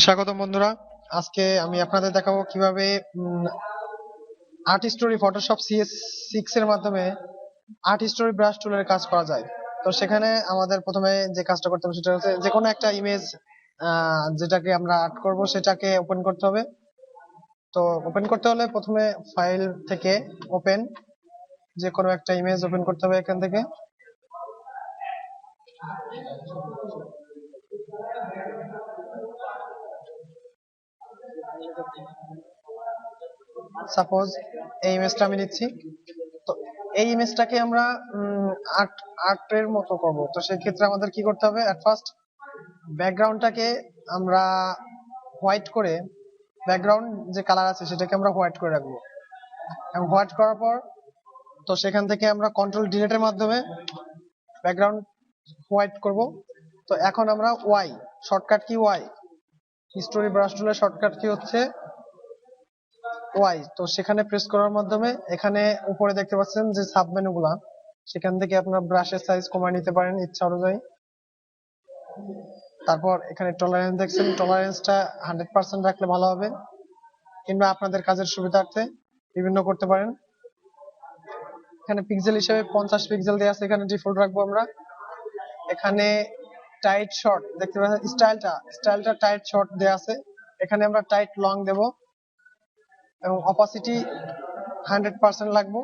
স্বাগতম বন্ধুরা। আজকে আমি আপনাদের দেখাবো কিভাবে আর্ট স্টোরি ফটোশপ CS6 এর মাধ্যমে আর্ট স্টোরি ব্রাশ টুলের কাজ করা যায়। তো সেখানে আমাদের প্রথমে যে কাজটা করতে হবে সেটা হচ্ছে যে কোনো একটা ইমেজ যেটাকে আমরা আর্ট করব সেটাকে ওপেন করতে হবে। তো ওপেন করতে হলে প্রথমে ফাইল থেকে ওপেন যে কোনো একটা ইমেজ ওপেন করতে হবে এখান থেকে। সাপোজ এই ইমেজটা আমি নিচ্ছি। তো এই ইমেজটাকে আমরা আর্টের মতো করব। তো সেক্ষেত্রে আমাদের কি করতে হবে, এট ফার্স্ট ব্যাকগ্রাউন্ডটাকে আমরা হোয়াইট করে, ব্যাকগ্রাউন্ড যে কালার আছে সেটাকে আমরা হোয়াইট করে রাখবো। এবং হোয়াইট করার পর তো সেখান থেকে আমরা কন্ট্রোল ডিলিটের মাধ্যমে ব্যাকগ্রাউন্ড হোয়াইট করব। তো এখন আমরা Y shortcut key, Y story brush টুলের শর্টকাট কি হচ্ছে ওয়াই। তো সেখানে প্রেস করার মাধ্যমে এখানে উপরে দেখতে পাচ্ছেন যে সাব মেনু গুলা, সেখান থেকে আপনার ব্রাশের সাইজ কমায় নিতে পারেন ইচ্ছা অনুযায়ী। তারপর এখানে টলারেন্স দেখছেন, টলারেন্সটা 100% রাখলে ভালো হবে, কিংবা আপনাদের কাজের সুবিধার্থে বিভিন্ন করতে পারেন। এখানে পিক্সেল হিসেবে 50 পিক্সেল দেওয়া আছে, এখানে ডিফল্ট রাখবো আমরা। এখানে টাইট শর্ট দেখতে পাচ্ছেন, স্টাইলটা টাইট শর্ট দেওয়া আছে, এখানে আমরা টাইট লং দেব এবং অপাসিটি 100% রাখবো।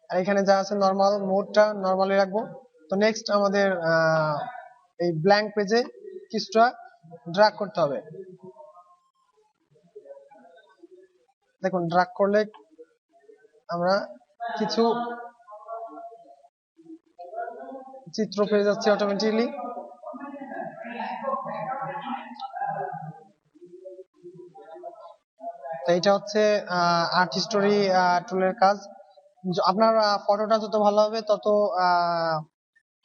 আর এখানে যা আছে নরমাল মোডটা নরমালি রাখবো। তো নেক্সট আমাদের এই ব্ল্যাঙ্ক পেজে কিছুটা ড্র্যাগ করতে হবে। দেখুন ড্র্যাগ করলে আমরা কিছু চিত্র পেয়ে যাচ্ছে অটোমেটিক্যালি। তো এটা হচ্ছে আর্ট স্টোরি টুলের কাজ। আপনার ফটোটা যত ভালো হবে তত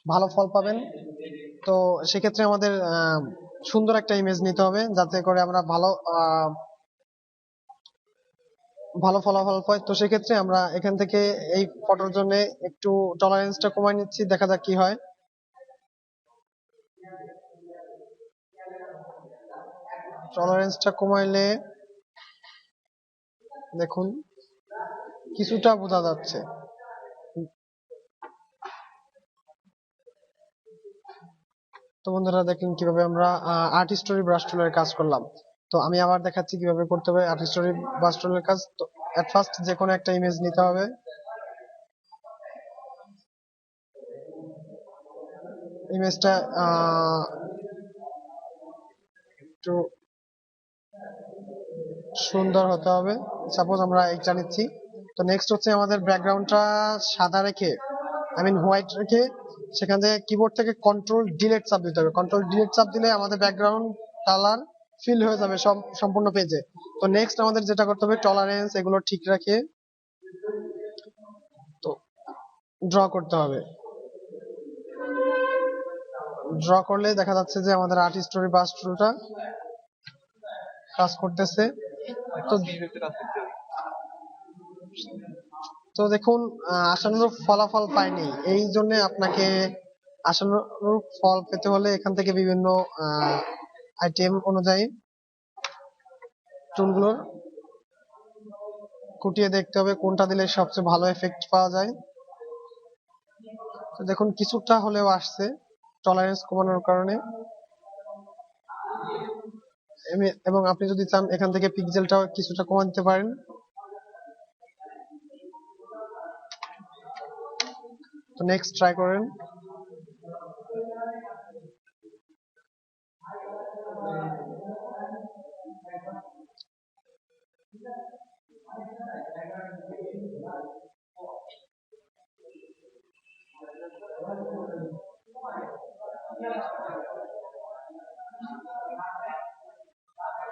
ভালো ফল পাবেন। তো সেক্ষেত্রে আমাদের সুন্দর একটা ইমেজ নিতে হবে যাতে করে আমরা ভালো ফলাফল পাই। তো সেক্ষেত্রে আমরা এখান থেকে এই ফটোর জন্য একটু টলারেন্সটা কমাই নিচ্ছি, দেখা যাক কি হয়। টলারেন্সটা কমাইলে দেখুন কিছুটা বোঝা যাচ্ছে। তো বন্ধুরা দেখেন কিভাবে আমরা আর্ট স্টোরি ব্রাশ টুলের কাজ করলাম। তো আমি আবার দেখাচ্ছি কিভাবে করতে হবে আর্ট স্টোরি ব্রাশ টুলের কাজ। তো এট ফার্স্ট যে কোনো একটা ইমেজ নিতে হবে, ইমেজটা একটু সুন্দর হতে হবে। সাপোজ আমরা এইটা নিচ্ছি। তো নেক্সট হচ্ছে আমাদের ব্যাকগ্রাউন্ডটা সাদা রেখে, আই মিন হোয়াইট রেখে, সেখান থেকে কিবোর্ড থেকে কন্ট্রোল ডিলিট চাপ দিতে হবে। কন্ট্রোল ডিলিট চাপ দিলে আমাদের ব্যাকগ্রাউন্ড কালার ফিল হয়ে যাবে সম্পূর্ণ পেজে। তো নেক্সট আমাদের যেটা করতে হবে টলারেন্স এগুলো ঠিক রেখে তো ড্র করতে হবে। ড্র করলে দেখা যাচ্ছে যে আমাদের আর্ট স্টোরি ব্রাশ টুলটা কাজ করতেছে। তো তো দেখুন আশানুরূপ ফলাফল পাইনি, এই জন্য আপনাকে আশানুরূপ ফল পেতে হলে এখান থেকে বিভিন্ন আইটেম অনুযায়ী টুলগুলোর খুঁটিয়ে দেখতে হবে কোনটা দিলে সবচেয়ে ভালো এফেক্ট পাওয়া যায়। তো দেখুন কিছুটা হলেও আসছে টলারেন্স কমানোর কারণে। এবং আপনি যদি চান এখান থেকে পিক্সেলটাও কিছুটা কমা দিতে পারেন। তো নেক্সট ট্রাই করেন।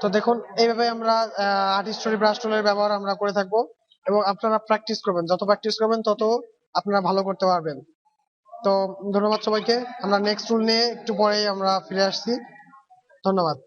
তো দেখুন এইভাবে আমরা আর্ট স্টোরি ব্রাশ টুলের ব্যবহার আমরা করে থাকবো, এবং আপনারা প্র্যাকটিস করবেন, যত প্র্যাকটিস করবেন তত আপনারা ভালো করতে পারবেন। তো ধন্যবাদ সবাইকে। আমরা নেক্সট টুল নিয়ে একটু পরেই আমরা ফিরে আসছি। ধন্যবাদ।